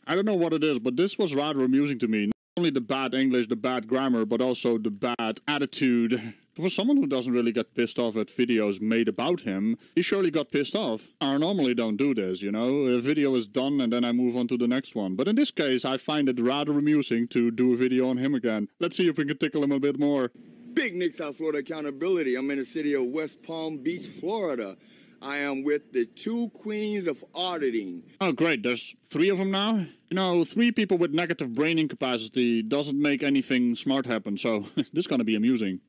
I don't know what it is, but this was rather amusing to me. Not only the bad English, the bad grammar, but also the bad attitude. For someone who doesn't really get pissed off at videos made about him, he surely got pissed off. I normally don't do this, you know? A video is done and then I move on to the next one. But in this case, I find it rather amusing to do a video on him again. Let's see if we can tickle him a bit more. Big Nick, South Florida Accountability. I'm in the city of West Palm Beach, Florida. I am with the two queens of auditing. Oh, great. There's 3 of them now? You know, 3 people with negative brain incapacity doesn't make anything smart happen, so this is gonna be amusing.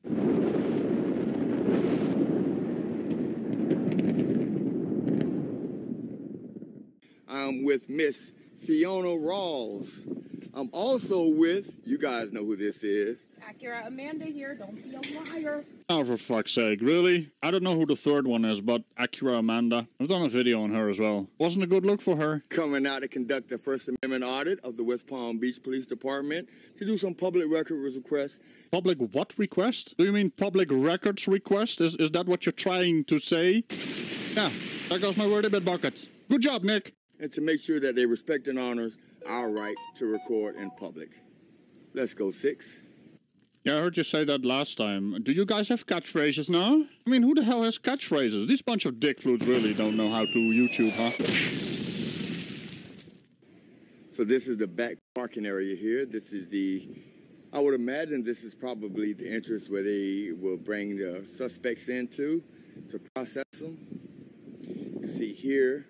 I'm with Miss Fiona Rawls. I'm also with, you guys know who this is. Acura Amanda here, don't be a liar. Oh, for fuck's sake, really? I don't know who the third one is, but Acura Amanda. I've done a video on her as well. Wasn't a good look for her. Coming out to conduct the First Amendment audit of the West Palm Beach Police Department to do some public records requests. Public what request? Do you mean public records request? Is that what you're trying to say? Yeah, there goes my wordy bit bucket. Good job, Nick. And to make sure that they respect and honors our right to record in public. Let's go, 6. Yeah, I heard you say that last time. Do you guys have catchphrases now? I mean, who the hell has catchphrases? These bunch of dick flutes really don't know how to YouTube, huh? So this is the back parking area here. This is the, I would imagine this is probably the entrance where they will bring the suspects into to process them. You see here,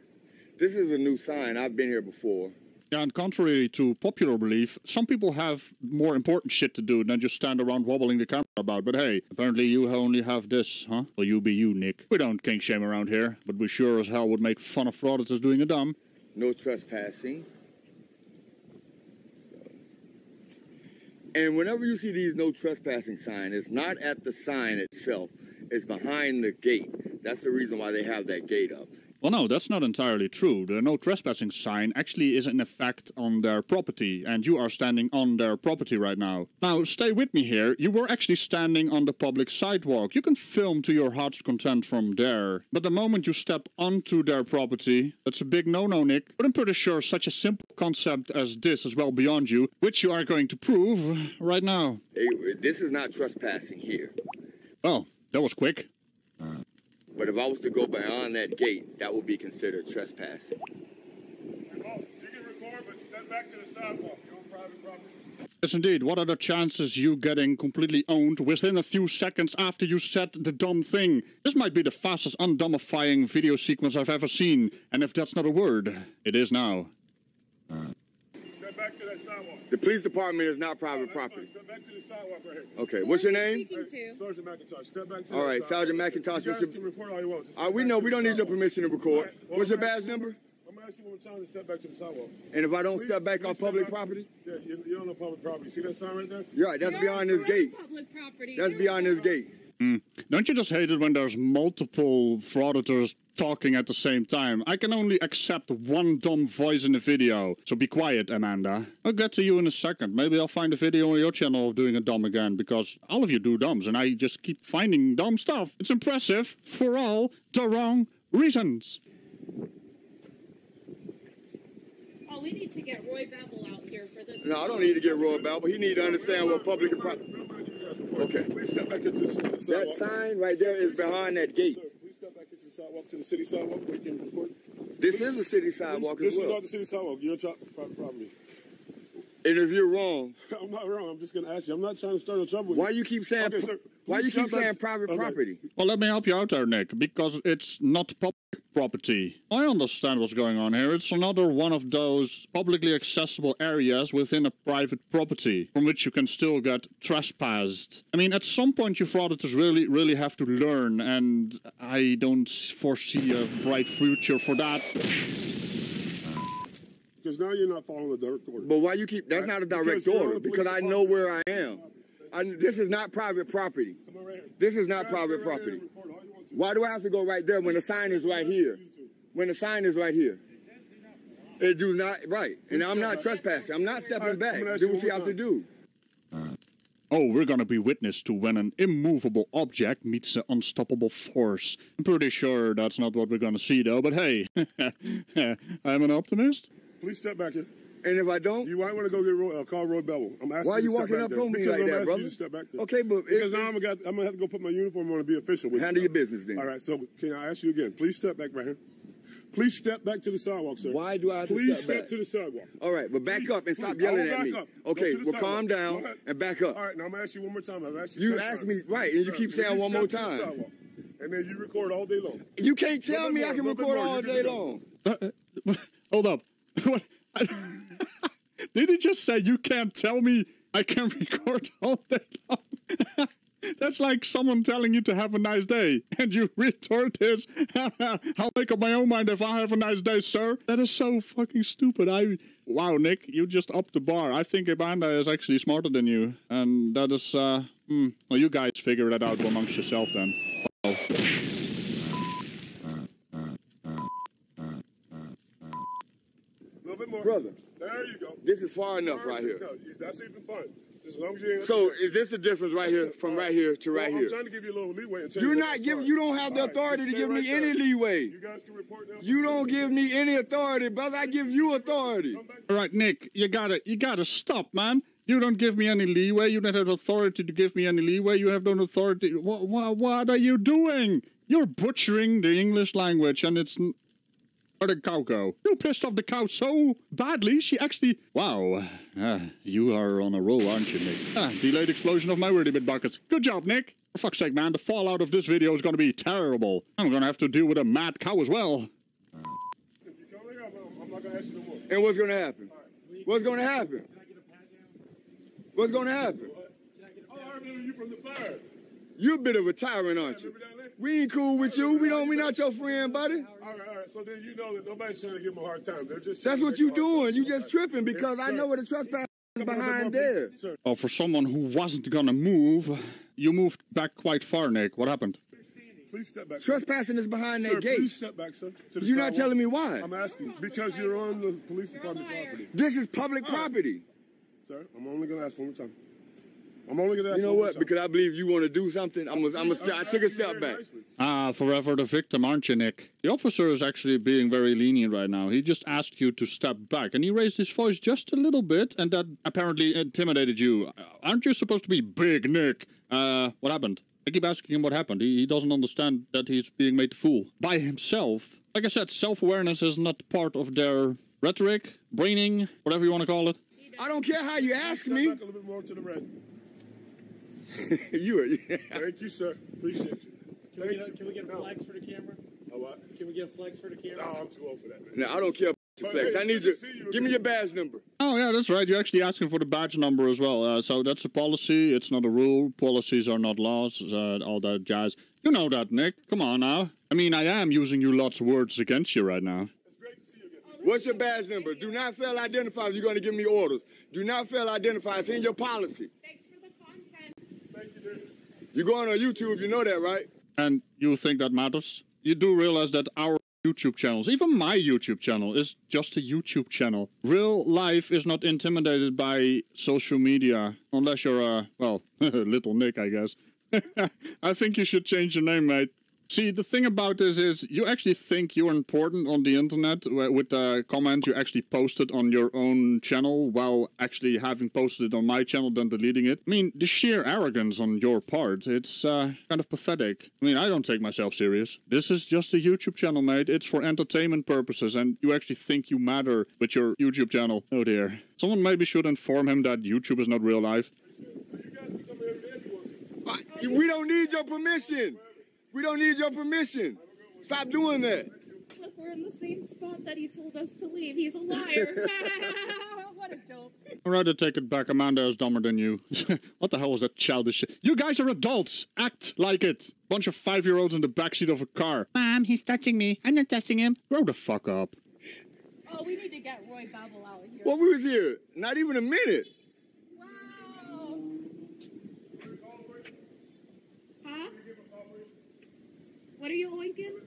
this is a new sign. I've been here before. Yeah, and contrary to popular belief, some people have more important shit to do than just stand around wobbling the camera about. But hey, apparently you only have this, huh? Well, you be you, Nick. We don't kink shame around here, but we sure as hell would make fun of frauditors doing a dumb. No trespassing. And whenever you see these no trespassing signs, it's not at the sign itself. It's behind the gate. That's the reason why they have that gate up. Well, no, that's not entirely true. The no trespassing sign actually is in effect on their property, and you are standing on their property right now. Now, stay with me here. You were actually standing on the public sidewalk. You can film to your heart's content from there. But the moment you step onto their property, that's a big no-no, Nick. But I'm pretty sure such a simple concept as this is well beyond you, which you are going to prove right now. Hey, this is not trespassing here. Oh, that was quick. But if I was to go beyond that gate, that would be considered trespassing. You can record, but step back to the sidewalk. You're on private property. Yes, indeed. What are the chances you getting completely owned within a few seconds after you said the dumb thing? This might be the fastest undumbifying video sequence I've ever seen. And if that's not a word, it is now. Step back to that sidewalk. The police department is not private property. Step back to the sidewalk right here. Okay, what's your name? Sergeant McIntosh. Step back to All right, that sidewalk. Sergeant McIntosh. You guys can record all you want. Just We know we don't need your permission to record. Well, What's your badge number? I'm going to ask you one more time to step back to the sidewalk. And if I don't step back on Please public step back. property? Yeah, you don't know public property. See that sign right there? You're right, that's beyond this gate. Public property. That's beyond this gate. Don't you just hate it when there's multiple frauditors talking at the same time? I can only accept one dumb voice in the video, so be quiet, Amanda. I'll get to you in a second. Maybe I'll find a video on your channel of doing a dumb again, because all of you do dumbs, and I just keep finding dumb stuff. It's impressive for all the wrong reasons. Oh, we need to get Roy Babel out here for this. No, I don't need to get Roy Babel. He need to understand what public and private. Okay. Please step back into the sidewalk. That sign right there is behind that gate. Sir, please step back into the sidewalk, to the city sidewalk where you can record. This is the city sidewalk This as is well. not the city sidewalk. You're on private property. And if you're wrong, I'm not wrong. I'm just going to ask you. I'm not trying to start a trouble with why you keep saying Okay, sir. why you Step keep back. saying private Okay. property? Well, let me help you out there, Nick, because it's not public property. I understand what's going on here. It's another one of those publicly accessible areas within a private property from which you can still get trespassed. I mean, at some point you frauditors really have to learn, and I don't foresee a bright future for that. Because now you're not following the direct order. But why you keep? That's not a direct Because you're order. on the Because police I know where I am. This is not private property. Come on right here. This is not Guys, private sit right here property. and record all you want to. Why do I have to go right there when the sign is right here? When the sign is right here. It do not, right. And I'm not trespassing. I'm not stepping back. Do what you have to do. Oh, we're gonna be witness to when an immovable object meets an unstoppable force. I'm pretty sure that's not what we're gonna see, though, but hey, I'm an optimist. Please step back here. And if I don't? You might want to go get call Roy Bevel. I'm asking Why are you walking up on me like that, brother? You to step back there. Okay, but... Because now I'm going to have to go put my uniform on and be official with Handle your business then. All right, so can I ask you again? Please step back right here. Please step back to the sidewalk, sir. Why do I have to Please step back? step to the sidewalk. All right, but back up and stop yelling at me. Okay, well, calm down and back up. All right, now I'm going to ask you one more time. You asked me, right, and you keep saying one more time. And then you record all day long. You can't tell me I can record all day long. Hold up. What? Did he just say you can't tell me I can record all day long? That's like someone telling you to have a nice day, and you retort this, I'll make up my own mind if I have a nice day, sir. That is so fucking stupid. Wow, Nick, you just upped the bar. I think Ibotta is actually smarter than you, and that is, well, you guys figure that out amongst yourself then. A little bit more. Brother. There you go. This is far enough right here. That's even fine. As long as you ain't so is this the difference right here, from right here to right here? I'm trying to give you a little leeway. And You're not giving. You don't have the authority to give me any leeway. You guys can report now. You don't give me any authority, brother. I give you authority. All right, Nick, you gotta stop, man. You don't give me any leeway. You don't have authority to give me any leeway. You have no authority. What are you doing? You're butchering the English language, and it's... Where'd the cow go? You pissed off the cow so badly, she actually... Wow. You are on a roll, aren't you, Nick? Delayed explosion of my wordy bit buckets. Good job, Nick. For fuck's sake, man, the fallout of this video is going to be terrible. I'm going to have to deal with a mad cow as well. If you come here, I'm not going to ask you no more. And what's going to happen? What's going to happen? What's going to happen? Oh, I remember you from the fire. You're a bit of a tyrant, aren't you? We ain't cool with you. We not your friend, buddy. All right. So then you know that nobody's trying to give them a hard time. They're just... That's what you doing. You just tripping because I know where the trespass is behind there. Oh, for someone who wasn't gonna move, you moved back quite far, Nick. What happened? Please step back. Trespassing is behind that gate. Please step back, sir. You're not telling me why. I'm asking. Because you're on the police department property. This is public property. Sir, I'm only going to ask one more time. I'm only going to ask. You know what? Because I believe you want to do something. I take a step back. Forever the victim, aren't you, Nick? The officer is actually being very lenient right now. He just asked you to step back, and he raised his voice just a little bit, and that apparently intimidated you. Aren't you supposed to be big, Nick? What happened? I keep asking him what happened. He doesn't understand that he's being made a fool by himself. Like I said, self-awareness is not part of their rhetoric, braining, whatever you want to call it. I don't care how you ask me. Back a little bit more to the red. Thank you, sir. Appreciate you. Can we get a flex for the camera? A what? Can we get a flex for the camera? No, I'm too old for that, man. No, I don't care about your flex. Hey, I need you. Give me your badge number. Oh, yeah, that's right. You're actually asking for the badge number as well. So that's a policy. It's not a rule. Policies are not laws. All that jazz. You know that, Nick. Come on now. I mean, I am using you lots of words against you right now. It's great to see you again. What's your badge number? Do not fail identify if you're going to give me orders. Do not fail identify. It's in your policy. Thanks for the content. Thank you, dude. You're going on YouTube. You know that, right? And you think that matters? You do realize that our YouTube channels, even my YouTube channel, is just a YouTube channel. Real life is not intimidated by social media, unless you're well, little Nick, I guess. I think you should change your name, mate. See, the thing about this is, you actually think you're important on the internet with the comment you actually posted on your own channel, while actually having posted it on my channel, then deleting it. I mean, the sheer arrogance on your part, it's kind of pathetic. I mean, I don't take myself serious. This is just a YouTube channel, mate. It's for entertainment purposes, and you actually think you matter with your YouTube channel. Oh dear. Someone maybe should inform him that YouTube is not real life. We don't need your permission. We don't need your permission. Stop doing that. Look, we're in the same spot that he told us to leave. He's a liar. What a dope. I'd rather take it back. Amanda is dumber than you. What the hell was that childish shit? You guys are adults. Act like it. Bunch of 5-year-olds in the backseat of a car. Mom, he's touching me. I'm not touching him. Grow the fuck up. Oh, we need to get Roy Babel out here. Well, we was here. Not even a minute. Wow. Huh? What are you oinking?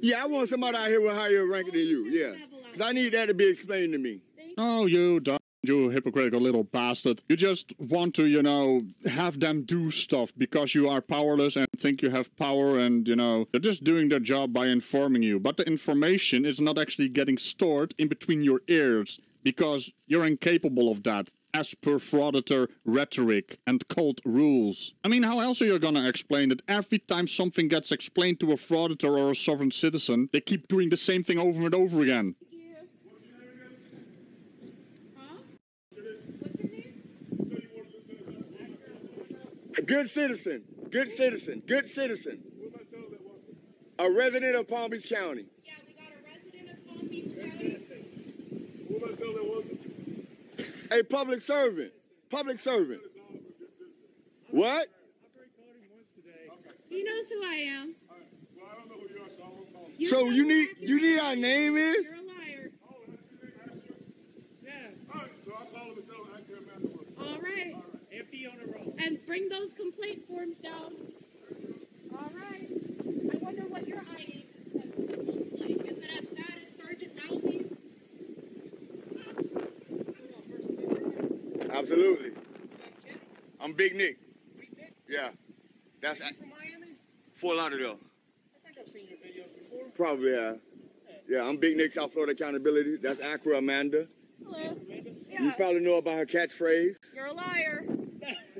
Yeah, I want somebody out here with higher ranking than you. Yeah. Because I need that to be explained to me. Oh, you dumb. You hypocritical little bastard. You just want to, you know, have them do stuff because you are powerless and think you have power and, you know, they're just doing their job by informing you. But the information is not actually getting stored in between your ears because you're incapable of that, as per Frauditor rhetoric and cult rules. I mean, how else are you gonna explain it? Every time something gets explained to a Frauditor or a sovereign citizen, they keep doing the same thing over and over again. Good citizen, good citizen, good citizen. A resident of Palm Beach County. Yeah, we got a resident of Palm Beach County. Who am I telling that wasn't? A public servant. Public servant. What? He knows who I am. Well, I don't know who you are, so I won't call him. So you need our name is? You're a liar. Oh, that's your name, Asher? Yeah. All right, so I'll call him and tell him Accurate Amanda was. All right. Empty on a roll. And bring those complaint forms down. All right. I wonder what your ID looks like. Is it as bad as Sergeant Lousy? Absolutely. I'm Big Nick. Big Nick? Yeah. That's You from Miami? Fort Lauderdale. I think I've seen your videos before. Probably, yeah. Yeah, I'm Big Nick, South Florida Accountability. That's Accurate Amanda. Hello. You Yeah. probably know about her catchphrase. You're a liar.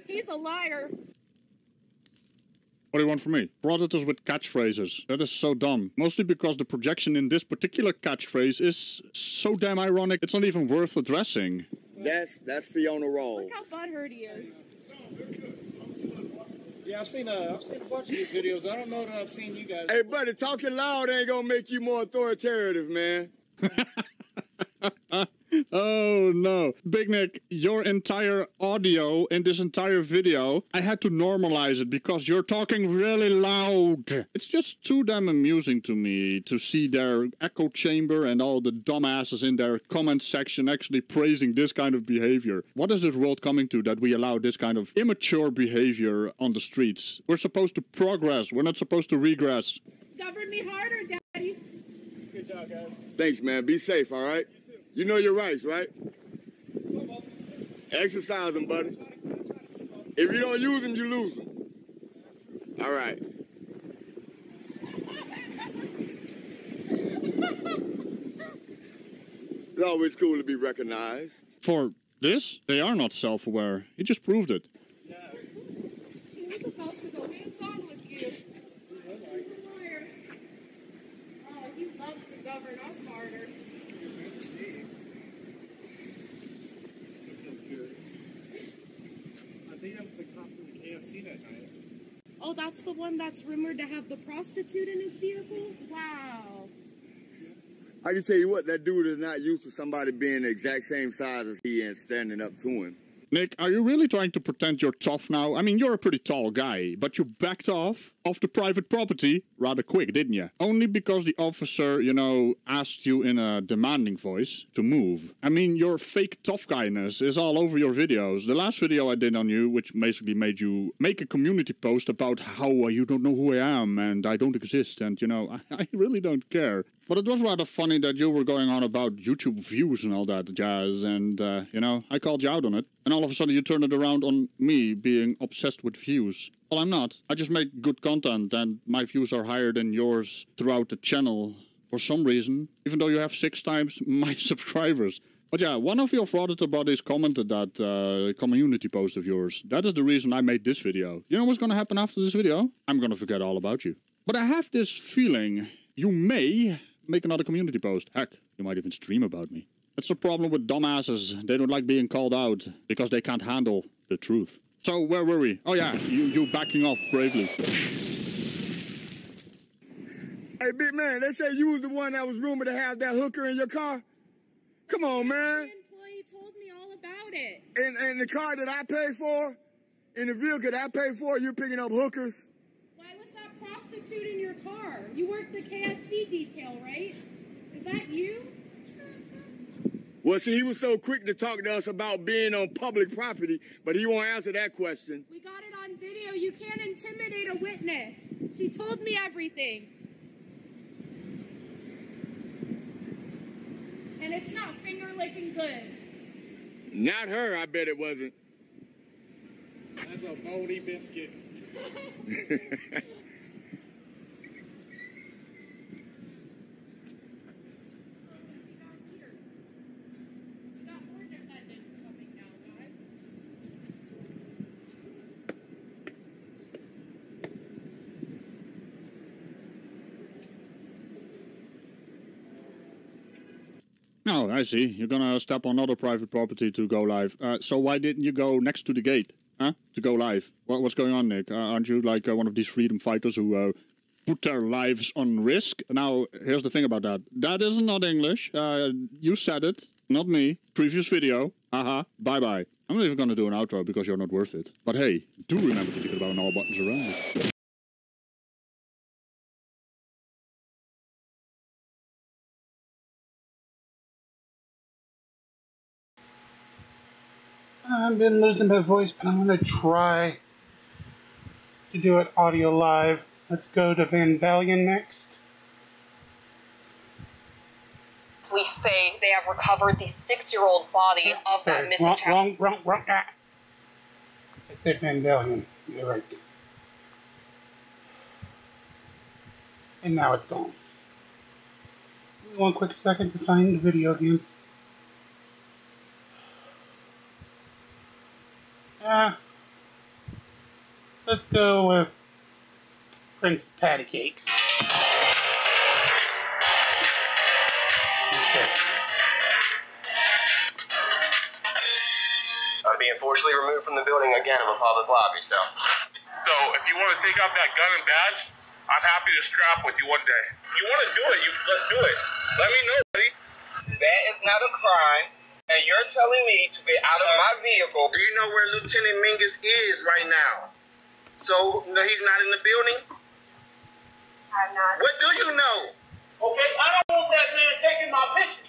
He's a liar. What do you want from me? Frauditors with catchphrases. That is so dumb. Mostly because the projection in this particular catchphrase is so damn ironic, it's not even worth addressing. That's Fiona Rawls. Look how butthurt he is. Yeah, I've seen a bunch of these videos. I don't know that I've seen you guys. Hey, buddy, talking loud ain't gonna make you more authoritative, man. Oh no. Big Nick, your entire audio in this entire video, I had to normalize it because you're talking really loud. It's just too damn amusing to me to see their echo chamber and all the dumbasses in their comment section actually praising this kind of behavior. What is this world coming to that we allow this kind of immature behavior on the streets? We're supposed to progress. We're not supposed to regress. Govern me harder, Daddy. Good job, guys. Thanks, man. Be safe, all right? You know your rights, right? Exercise them, buddy. If you don't use them, you lose them. All right. It's always cool to be recognized. For this, they are not self-aware. He just proved it. He was about to go hands-on with you. He's a liar. Oh, he loves to govern us harder. I think that was the cop from the KFC that night. Oh, that's the one that's rumored to have the prostitute in his vehicle? Wow. I can tell you what, that dude is not used to somebody being the exact same size as he and standing up to him. Nick, are you really trying to pretend you're tough now? I mean, you're a pretty tall guy, but you backed off the private property rather quick, didn't you? Only because the officer, you know, asked you in a demanding voice to move. I mean, your fake tough guyness is all over your videos. The last video I did on you, which basically made you make a community post about how you don't know who I am and I don't exist and, you know, I really don't care. But it was rather funny that you were going on about YouTube views and all that jazz, and, you know, I called you out on it. And all of a sudden you turned it around on me being obsessed with views. Well, I'm not. I just make good content, and my views are higher than yours throughout the channel for some reason, even though you have 6 times my subscribers. But yeah, one of your Frauditor buddies commented that community post of yours. That is the reason I made this video. You know what's gonna happen after this video? I'm gonna forget all about you. But I have this feeling you may make another community post. Heck, you might even stream about me. That's the problem with dumbasses. They don't like being called out because they can't handle the truth. So where were we? Oh yeah, you backing off bravely. Hey, big man, they say you was the one that was rumored to have that hooker in your car? Come on, man. The employee told me all about it. And the car that I paid for, in the vehicle that I paid for, you're picking up hookers? Why was that prostitute in your car? You work the KFC detail, right? Is that you? Well, see, he was so quick to talk to us about being on public property, but he won't answer that question. We got it on video. You can't intimidate a witness. She told me everything. And it's not finger-licking good. Not her, I bet it wasn't. That's a moldy biscuit. Oh, I see. You're gonna step on other private property to go live. So why didn't you go next to the gate, huh? To go live? What's going on, Nick? Aren't you like one of these freedom fighters who put their lives on risk? Now, here's the thing about that. That is not English. You said it, not me. Previous video. Haha. Bye-bye. I'm not even gonna do an outro because you're not worth it. But hey, do remember to click the bell and all buttons around it. I've been losing my voice, but I'm going to try to do it audio live. Let's go to Van Valian next. Police say they have recovered the 6-year-old body of that missing child. Wrong. I said Van Valian. You're right. And now it's gone. Give me 1 quick second to find the video again. Let's go with Prince Patty Cakes. Okay. I'm being forcibly removed from the building again of a public lobby, so if you want to take out that gun and badge, I'm happy to scrap with you one day. If you want to do it, let's do it. Let me know, buddy. that is not a crime. And you're telling me to get out of my vehicle. Do you know where Lieutenant Mingus is right now? So, no, he's not in the building? I'm not. What do you know? Okay, I don't want that man taking my picture.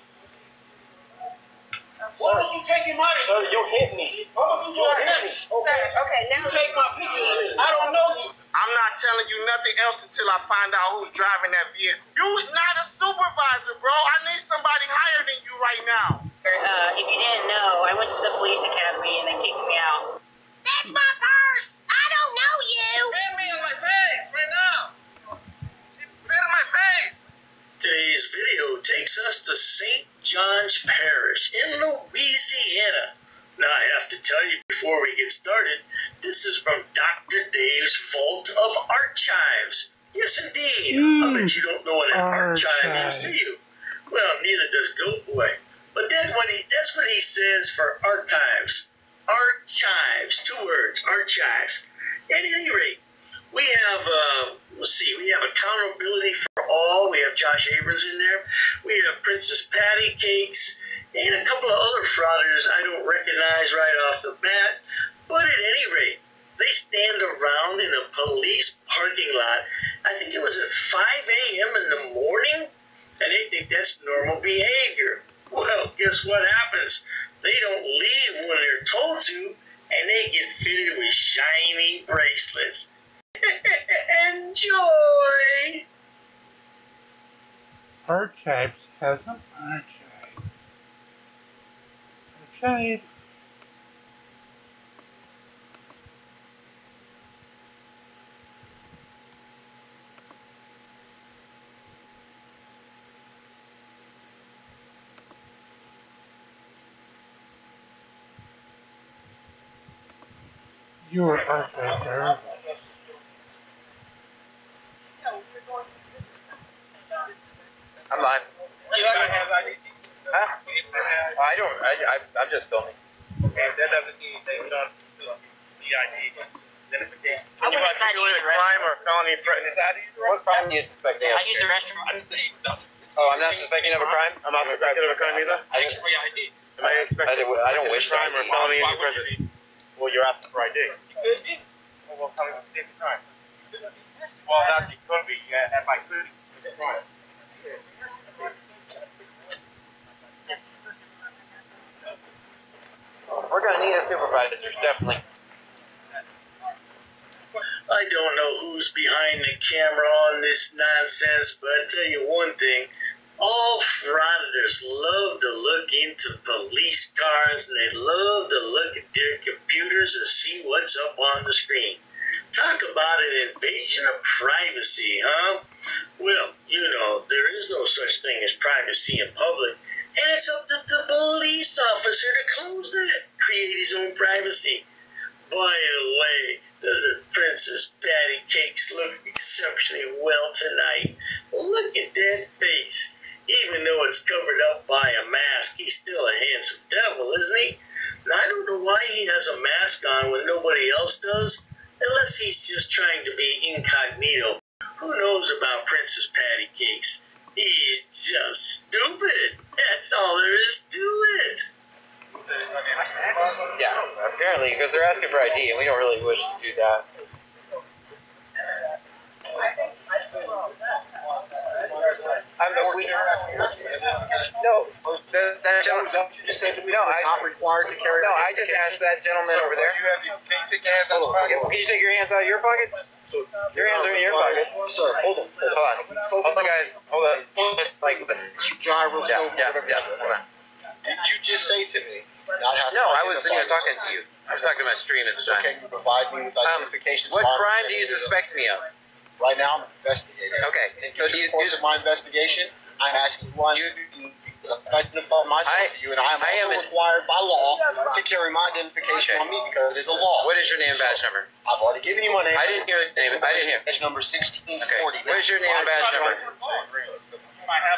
What was you taking my picture? Sir, you hit me. What was you doing? Okay, now You take my picture. I don't know you. I'm not telling you nothing else until I find out who's driving that vehicle. You're not a supervisor, bro. I need somebody higher than you right now. If you didn't know, I went to the police academy and they kicked me out. That's my purse! I don't know you! Spit me in my face right now. Spit in my face. Today's video takes us to St. John's Parish in Louisiana. Now, I have to tell you before we get started, this is from Dr. Dave's Vault of Archives. Yes, indeed. I bet you don't know what an archive is, do you? Well, neither does Goat Boy. But that's what he says for archives. Archives. 2 words. Archives. At any rate, we have, we have Accountability for All. We have Josh Abrams in there. We have Princess Patty Cakes and a couple of other frauditors I don't recognize right off the bat. But at any rate, they stand around in a police parking lot. I think it was at 5 a.m. in the morning, and they think that's normal behavior. Well, guess what happens? They don't leave when they're told to, and they get fitted with shiny bracelets. Enjoy! Archives has an archive. Archive. Your archive. I'm live. Huh? I don't. I'm just filming. Okay, that doesn't mean they don't do a EID identification. I wouldn't decide to use the crime or felony threatening. What crime do you suspect? I use the restroom. Oh, I'm not suspecting of a crime? I'm not suspected of a crime either. I don't wish crime or felony in your presence. Well, you're asking for ID. You could be. Well, tell me what's the crime. Well, that you could be. If I could, it's a crime. We're gonna need a supervisor, definitely. I don't know who's behind the camera on this nonsense, but I tell you one thing, All frauditors love to look into police cars, and they love to look at their computers and see what's up on the screen. Talk about an invasion of privacy, huh? Well, you know, there is no such thing as privacy in public, and it's up to the police officer to close that, create his own privacy. By the way, doesn't Princess Patty Cakes look exceptionally well tonight? Look at that face. Even though it's covered up by a mask, he's still a handsome devil, isn't he? And I don't know why he has a mask on when nobody else does, unless he's just trying to be incognito. Who knows about Princess Patty Cakes? He's just stupid. That's all there is to it. Yeah, apparently, because they're asking for ID, and we don't really wish to do that. That gentleman. You just said to me, not required to carry. No, I just asked that gentleman over there. Can you take your hands out of the pocket? Can you take your hands out of your pockets? Your hands are in your pocket. Sir, hold on. Hold on, guys. Hold on. Like, Gyro scope, yeah. Hold on. Did you just say to me? No, I wasn't even talking to you. I was talking to my stream at the time. Can you provide me with identification? What crime do you suspect me of? Right now, I'm investigating. Okay. So do you use my investigation? I'm asking who I'm because I identify myself to you, and I am required by law to carry my identification on me because it is a law. What is your name and badge number? I've already given you my name. I didn't hear the name. I didn't hear. Badge number 1640. Okay. What is your name and badge number?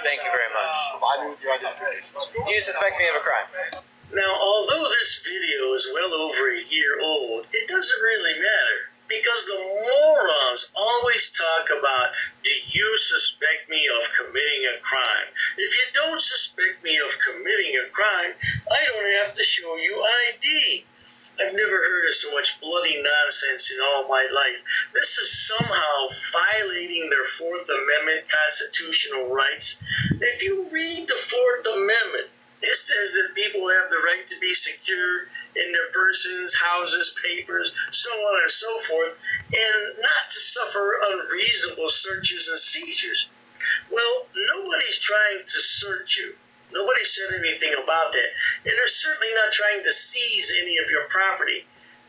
Thank you very much. Provide me with your identification. Do you suspect me of a crime? Now, although this video is well over a year old, it doesn't really matter. Because the morons always talk about, do you suspect me of committing a crime? If you don't suspect me of committing a crime, I don't have to show you ID. I've never heard of so much bloody nonsense in all my life. This is somehow violating their Fourth Amendment constitutional rights. If you read the Fourth Amendment, it says that people have the right to be secure in their persons, houses, papers, so on and so forth, and not to suffer unreasonable searches and seizures. Well, nobody's trying to search you. Nobody said anything about that. And they're certainly not trying to seize any of your property.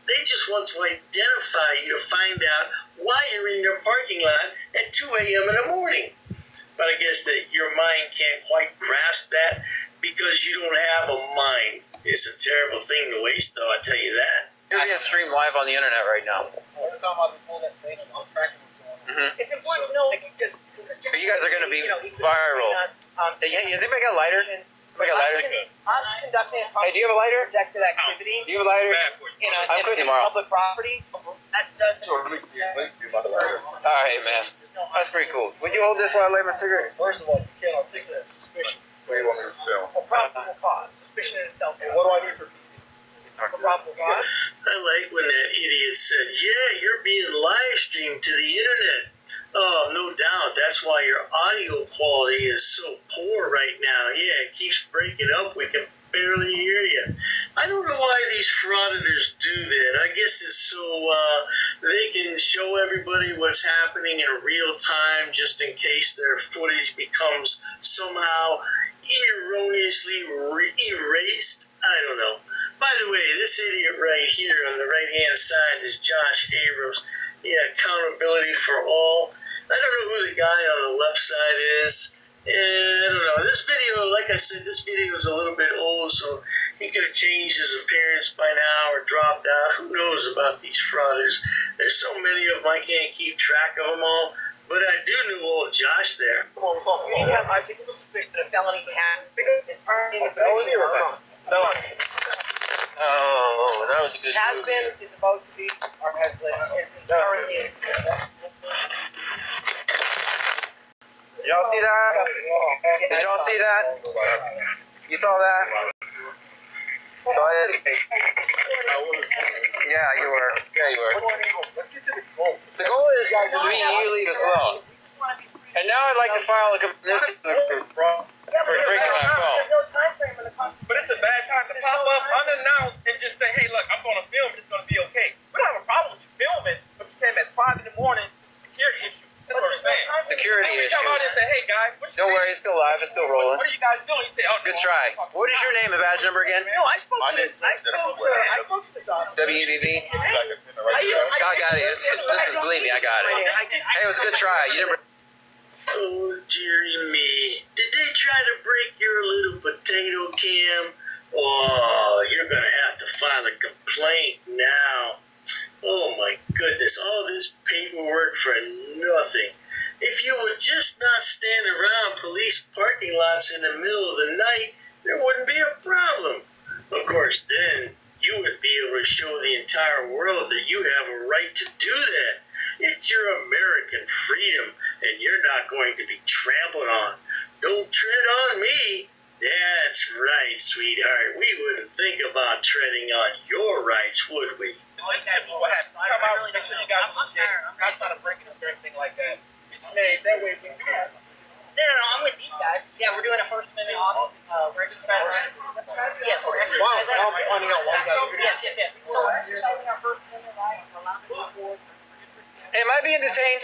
They just want to identify you to find out why you're in their parking lot at 2 a.m. in the morning. But I guess that your mind can't quite grasp that because you don't have a mind. It's a terrible thing to waste, though, I tell you that. You're being streamed live on the internet right now. Every time I pull that thing, I'm tracking what's going on. It's important to know, So you guys are going to be viral. Hey, has anybody got a lighter? Anybody got a lighter? Us conducting a Hey, do you have a lighter? protected activity Do you have a lighter? I'm quitting tomorrow. public property, that does Alright, man. That's pretty cool. Would you hold this while I light my cigarette? First of all, you can't articulate suspicion. What do you want me to film? a probable cause. Suspicion in itself. And what do I need for PC? A probable cause. I like when that idiot said, yeah, you're being live streamed to the internet. Oh, no doubt. That's why your audio quality is so poor right now. Yeah, it keeps breaking up. We can barely hear you. I don't know why these frauditors do that. I guess it's so they can show everybody what's happening in real time just in case their footage becomes somehow erroneously erased. I don't know. By the way, this idiot right here on the right-hand side is Josh Abrams. Yeah, accountability for all. I don't know who the guy on the left side is. I don't know. This video, like I said, this video is a little bit old, so he could have changed his appearance by now or dropped out. Who knows about these frauders? There's so many of them, I can't keep track of them all. But I do know old Josh there. You have articulable suspicion that a felony is already a felony or not? Felony. Oh, that was a good Has move. been, is about to be, or has been, is currently. Did y'all see that? Did y'all see that? You saw that? Saw it? Yeah, you were. Yeah, you were. Let's get to the goal. The goal is for you leave us alone. And now I'd like to file a complaint for breaking my phone. But it's a bad time to pop up unannounced and just say, hey, look, I'm going to film. It's going to be okay. We don't have a problem with you filming, but you came at 5 in the morning. It's a security issue. That's what we're saying. Security issue. Come out and say, hey guys, Don't worry, it's still live. It's still rolling. what are you guys doing? You say, oh, Good try. What is your name and badge number again? No, I spoke to this officer. WBB. I got it. Believe me, I got it. Hey, it was a good try. You never. Oh, dearie me. Did they try to break your little potato cam? Oh, you're going to have to file a complaint now. Oh, my goodness. All this paperwork for nothing. If you would just not stand around police parking lots in the middle of the night, there wouldn't be a problem. Of course, then you would be able to show the entire world that you have a right to do that. It's your American freedom, and you're not going to be trampled on. Don't tread on me. That's right, sweetheart. We wouldn't think about treading on your rights, would we? Come out, make sure you guys I'm not trying to break it or anything like that. It's made that way we can do it. No, I'm with these guys. Yeah, we're doing a First Amendment audit. We're exercising. Yes, we're exercising. Yes. So we're exercising our First Amendment rights. We're allowed to go forward. Am I being detained?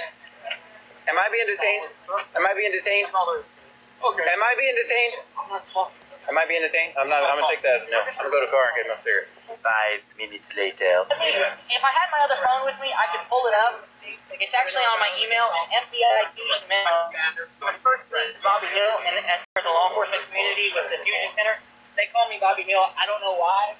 Am I being detained? Am I being detained? Okay. Am I being detained? I'm not talking. Am I being detained? I'm not. I'm gonna take that as a no. I'm gonna go to the car and get my cigarette. 5 minutes later. If I had my other phone with me, I could pull it up. It's actually on my email, and FBI first Bobby Hill, and as far as the law enforcement community with the Fusion Center, they call me Bobby Hill. I don't know why.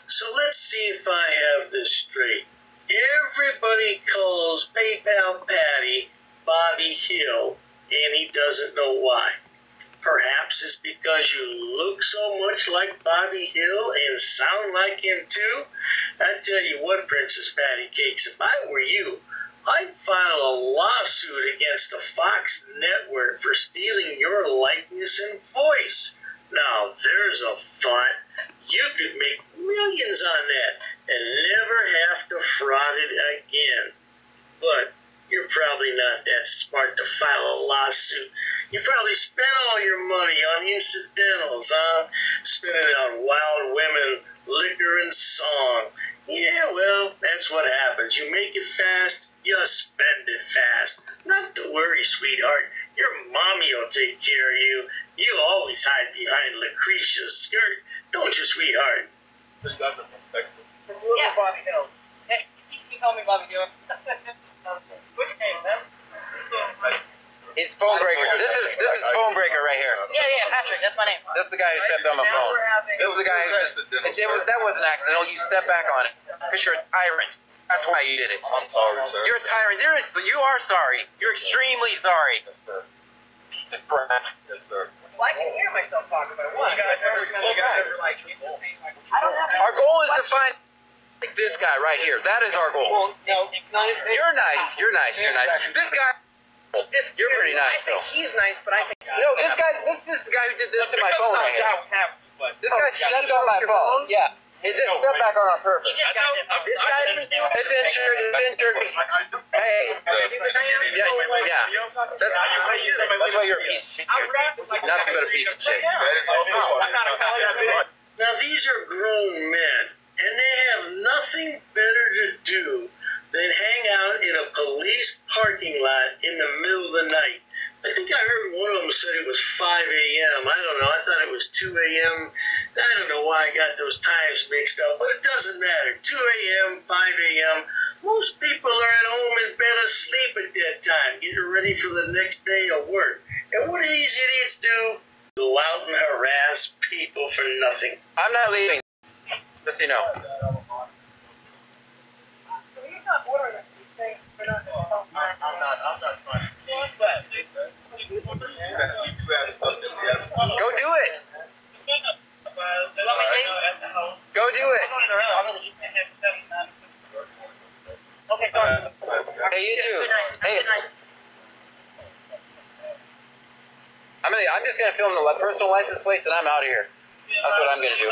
So let's see if I have this straight. Everybody calls PayPal Patty Bobby Hill, and he doesn't know why. Perhaps it's because you look so much like Bobby Hill and sound like him too? I tell you what, Princess Patty Cakes, if I were you, I'd file a lawsuit against the Fox network for stealing your likeness and voice. Now, there's a thought. You could make millions on that and never have to fraud it again. But you're probably not that smart to file a lawsuit. You probably spent all your money on incidentals, huh? Spending it on wild women, liquor, and song. Yeah, well, that's what happens. You make it fast, you spend it fast. Not to worry, sweetheart. Your mommy will take care of you. You always hide behind Lucretia's skirt, don't you, sweetheart? Yeah. Bobby Hill. Hey, you can call me Bobby Hill. What's your name, man? He's phone breaker. This is phone breaker right here. Yeah, Patrick. That's my name. This is the guy who stepped on my phone. This is the guy who just. That was an accident. You step back on it because you're a tyrant. That's why you did it. I'm sorry, sir. You're a tyrant. You are sorry. You're extremely sorry. Piece of crap. Yes, sir. Well, I can hear myself talk about it. Our goal is to find this guy right here. That is our goal. Well, no, You're nice. You're nice. You're nice. This guy. You're pretty nice, though. He's nice, but I think This guy. This is the guy who did this to my phone right here. This guy stepped on my phone. Yeah. He just stepped back on purpose. This guy didn't do it. It's insured. It's insured. Hey. Yeah. That's why you're a piece of shit. Nothing but a piece of shit. Now, these are grown men, and they have nothing better to do than hang out in a police parking lot in the middle of the night. I think I heard one of them said it was 5 a.m. I don't know. I thought it was 2 a.m. I don't know why I got those times mixed up, but it doesn't matter. 2 a.m., 5 a.m. Most people are at home in bed asleep at that time, getting ready for the next day of work. And what do these idiots do? Go out and harass people for nothing. I'm not leaving. Just so you know. I'm not trying to Go do it. Go do it. Okay, sorry. Hey, you too. Hey. I'm just gonna film the personal license plates and I'm out of here. That's what I'm gonna do.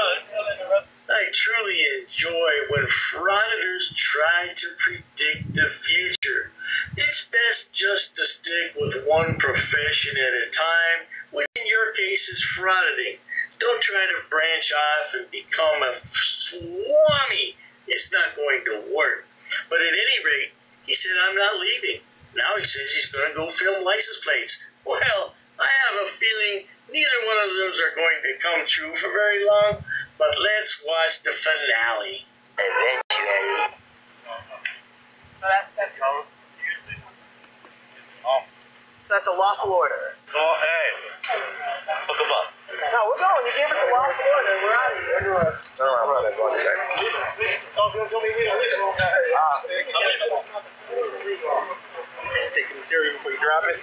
I truly enjoy when frauditors try to predict the future. It's best just to stick with one profession at a time, which in your case is frauditing. Don't try to branch off and become a swami. It's not going to work. But at any rate, he said, I'm not leaving. Now he says he's going to go film license plates. Well, I have a feeling neither one of those are going to come true for very long, but let's watch the finale. Eventually. So that's a lawful order. Oh, hey. Hook him up. No, we're going. You gave us a lawful order. We're out of here. Take the material before you drop it.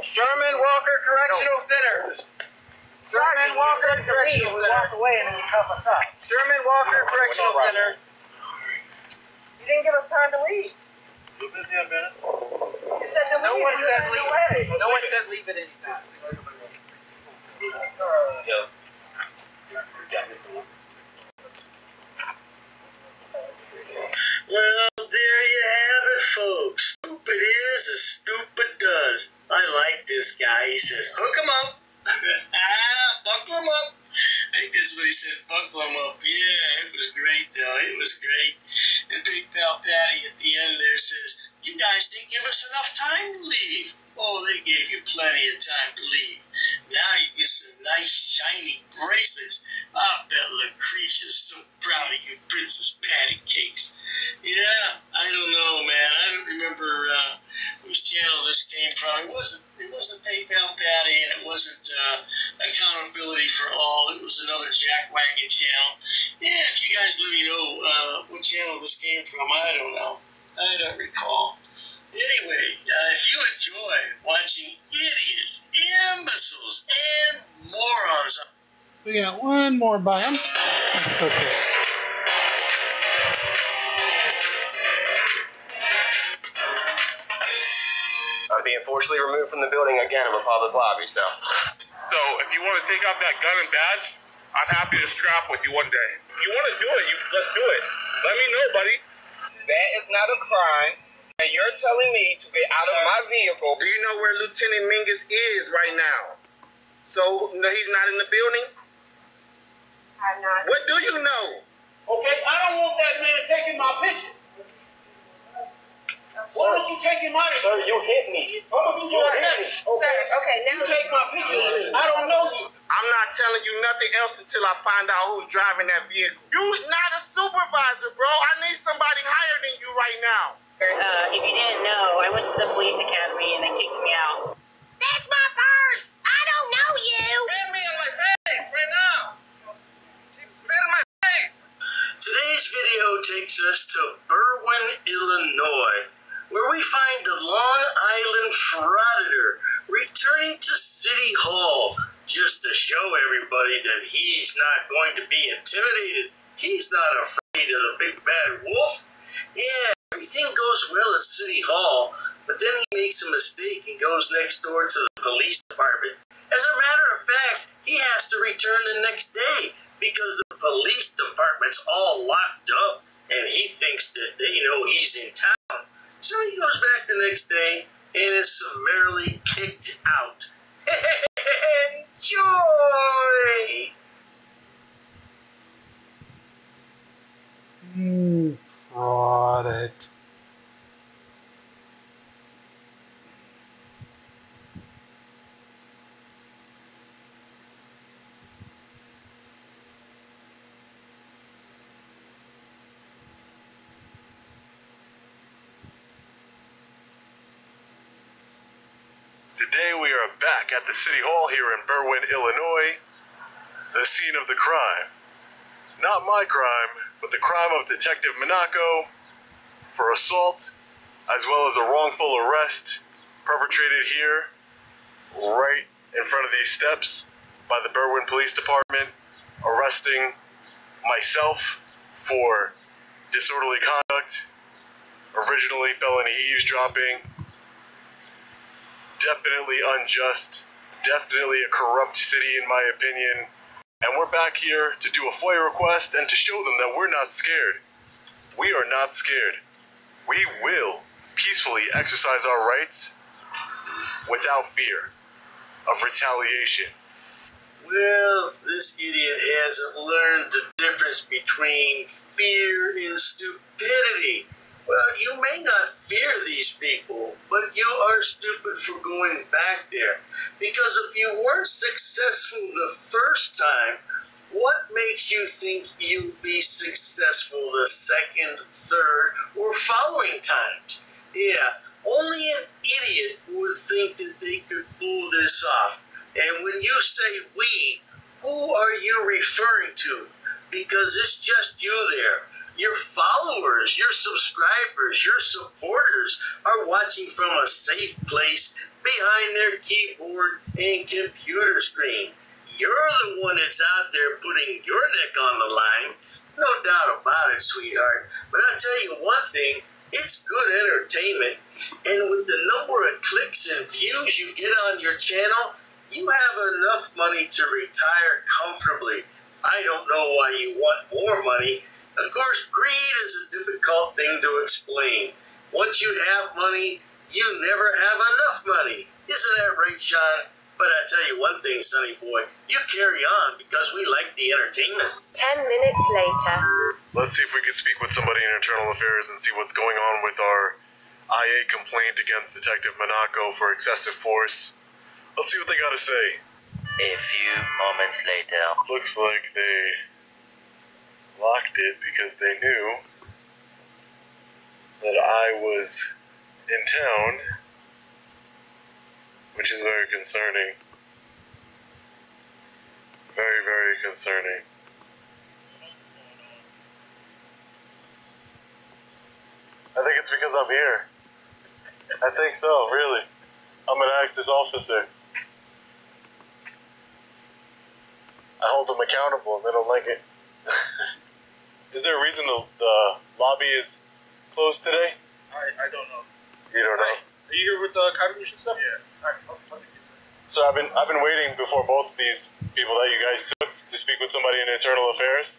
Sherman Walker Correctional Center. Sherman Walker Correctional Center. Walk away and then you cuff us up. Sherman Walker Correctional Center. You didn't give us time to leave. You said to leave. No one said leave. No one said leave at any time. Well, there you have it, folks. Stupid is as stupid does. I like this guy. He says, hook him up. Buckle him up. I think this is what he said, buckle him up. Yeah, it was great, though. It was great. And Big Pal Patty at the end there says, you guys didn't give us enough time to leave. Oh, they gave you plenty of time to leave. Now you get some nice, shiny bracelets. I bet Lucretia's so proud of you, Princess Patty Cakes. Yeah, I don't know, man. I don't remember whose channel this came from. It wasn't PayPal Patty, and it wasn't Accountability for All. It was another jackwagon channel. Yeah, if you guys let me know what channel this came from, I don't know. I don't recall. Anyway, if you enjoy watching idiots, imbeciles, and morons. We got one more by him. Okay. I'm being forcibly removed from the building again of a public lobby, so. So if you want to take out that gun and badge, I'm happy to scrap with you one day. If you want to do it, let's do it. Let me know, buddy. That is not a crime, and you're telling me to get out of my vehicle. Do you know where Lieutenant Mingus is right now? So no, he's not in the building? I'm not. What do you know? Okay, I don't want that man taking my picture. Why don't you take him out of here? Sir, you hit me. Oh, you hit me. Okay, now you take my picture. I don't know you. I'm not telling you nothing else until I find out who's driving that vehicle. You're not a supervisor, bro. I need somebody higher than you right now. If you didn't know, I went to the police academy and they kicked me out. That's my purse. I don't know you. Spit me in my face right now. Spit in my face. Today's video takes us to Berwyn, Illinois, where we find the Long Island Frauditor returning to City Hall just to show everybody that he's not going to be intimidated. He's not afraid of the big bad wolf. Yeah, everything goes well at City Hall, but then he makes a mistake and goes next door to the police department. As a matter of fact, he has to return the next day because the police department's all locked up and he thinks that, he's in town. So he goes back the next day and is summarily kicked out. Enjoy! Fraud it. Today we are back at the City Hall here in Berwyn, Illinois, the scene of the crime. Not my crime, but the crime of Detective Monaco for assault, as well as a wrongful arrest perpetrated here, right in front of these steps, by the Berwyn Police Department, arresting myself for disorderly conduct, originally felony eavesdropping, definitely unjust, definitely a corrupt city in my opinion, and we're back here to do a FOIA request and to show them that we're not scared. We are not scared. We will peacefully exercise our rights without fear of retaliation. Well, this idiot hasn't learned the difference between fear and stupidity. Well, you may not fear these people, but you are stupid for going back there. Because if you weren't successful the first time, what makes you think you'll be successful the second, third, or following times? Yeah, only an idiot would think that they could pull this off. And when you say we, who are you referring to? Because it's just you there. Your followers, your subscribers, your supporters are watching from a safe place behind their keyboard and computer screen. You're the one that's out there putting your neck on the line. No doubt about it, sweetheart. But I'll tell you one thing, it's good entertainment. And with the number of clicks and views you get on your channel, you have enough money to retire comfortably. I don't know why you want more money. Of course, greed is a difficult thing to explain. Once you have money, you never have enough money. Isn't that right, Sean? But I tell you one thing, Sonny boy, you carry on because we like the entertainment. 10 minutes later. Let's see if we can speak with somebody in Internal Affairs and see what's going on with our IA complaint against Detective Monaco for excessive force. Let's see what they gotta say. A few moments later. Looks like they locked it because they knew that I was in town, which is very concerning. Very, very concerning. I think it's because I'm here. I think so, really. I'm gonna ask this officer. I hold them accountable and they don't like it. Is there a reason the lobby is closed today? I don't know. You don't know? Are you here with the contribution stuff? Yeah. Alright, let me get this. So I've been waiting before both of these people that you guys took to speak with somebody in Internal Affairs.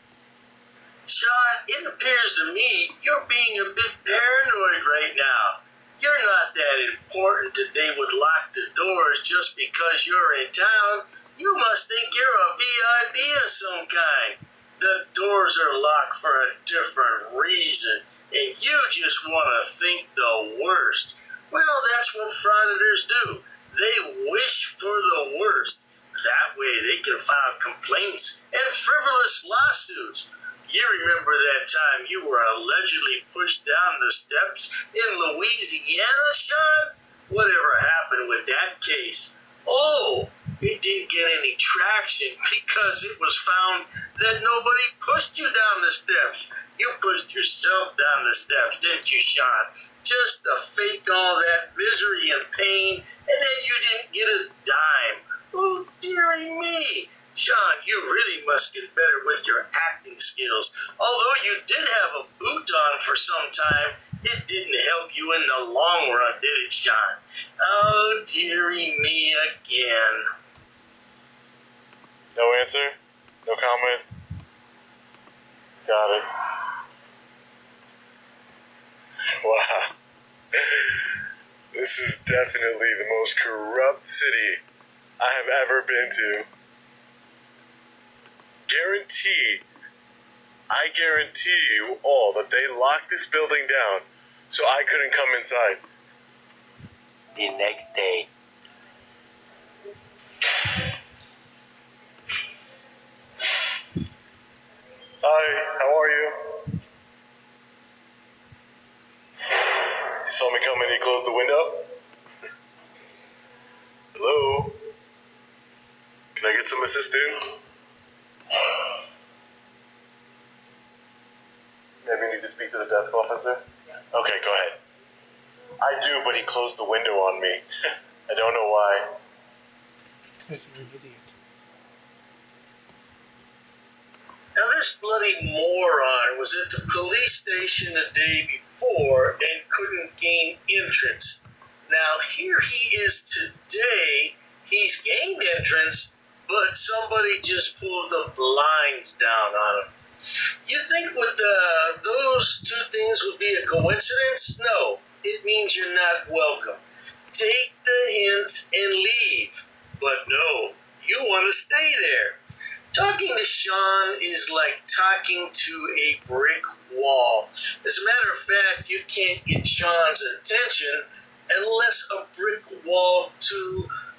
Sean, it appears to me you're being a bit paranoid right now. You're not that important that they would lock the doors just because you're in town. You must think you're a VIP of some kind. The doors are locked for a different reason, and you just want to think the worst. Well, that's what frauditors do. They wish for the worst. That way they can file complaints and frivolous lawsuits. You remember that time you were allegedly pushed down the steps in Louisiana, Sean? Whatever happened with that case? Oh, it didn't get any traction because it was found that nobody pushed you down the steps. You pushed yourself down the steps, didn't you, Sean? Just to fake all that misery and pain, and then you didn't get a dime. Oh, dearie me. Sean, you really must get better with your acting skills. Although you did have a boot on for some time, it didn't help you in the long run, did it, Sean? Oh, dearie me again. No answer? No comment? Got it. Wow. This is definitely the most corrupt city I have ever been to. I guarantee you all that they locked this building down so I couldn't come inside. The next day. Hi, how are you? You saw me coming and you closed the window? Hello? Can I get some assistance? Maybe you need to speak to the desk officer? Okay, go ahead. I do, but he closed the window on me. I don't know why. Because you're an idiot. Now, this bloody moron was at the police station the day before and couldn't gain entrance. Now, here he is today. He's gained entrance, but somebody just pulled the blinds down on him. You think with those two things would be a coincidence? No, it means you're not welcome. Take the hint and leave. But no, you want to stay there. Talking to Sean is like talking to a brick wall. As a matter of fact, you can't get Sean's attention unless a brick wall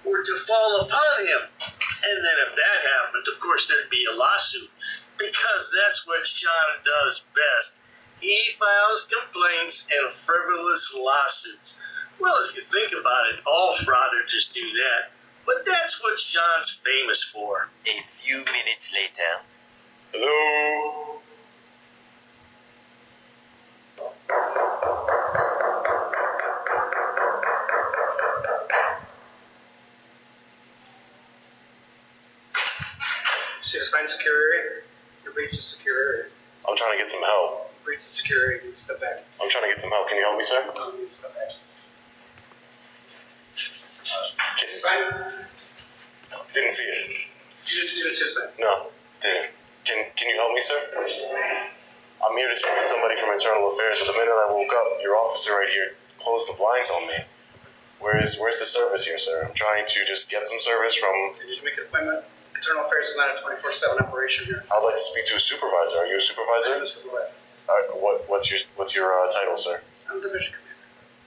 were to fall upon him. And then if that happened, of course, there'd be a lawsuit, because that's what Sean does best. He files complaints and frivolous lawsuits. Well, if you think about it, all frauditors do that. But that's what Sean's famous for. A few minutes later. Hello? See the sign secure area? You breached the secure area. I'm trying to get some help. You breached the secure area. You step back. I'm trying to get some help. Can you help me, sir? You step back. Didn't see it. You didn't see the sign? No, didn't. Can you help me, sir? I'm here to speak to somebody from Internal Affairs. But the minute I woke up, your officer right here closed the blinds on me. Where's the service here, sir? I'm trying to just get some service from... Did you make an appointment? Internal Affairs is not a 24/7 operation here. I'd like to speak to a supervisor. Are you a supervisor? I'm a supervisor. What's your title, sir? I'm division commander.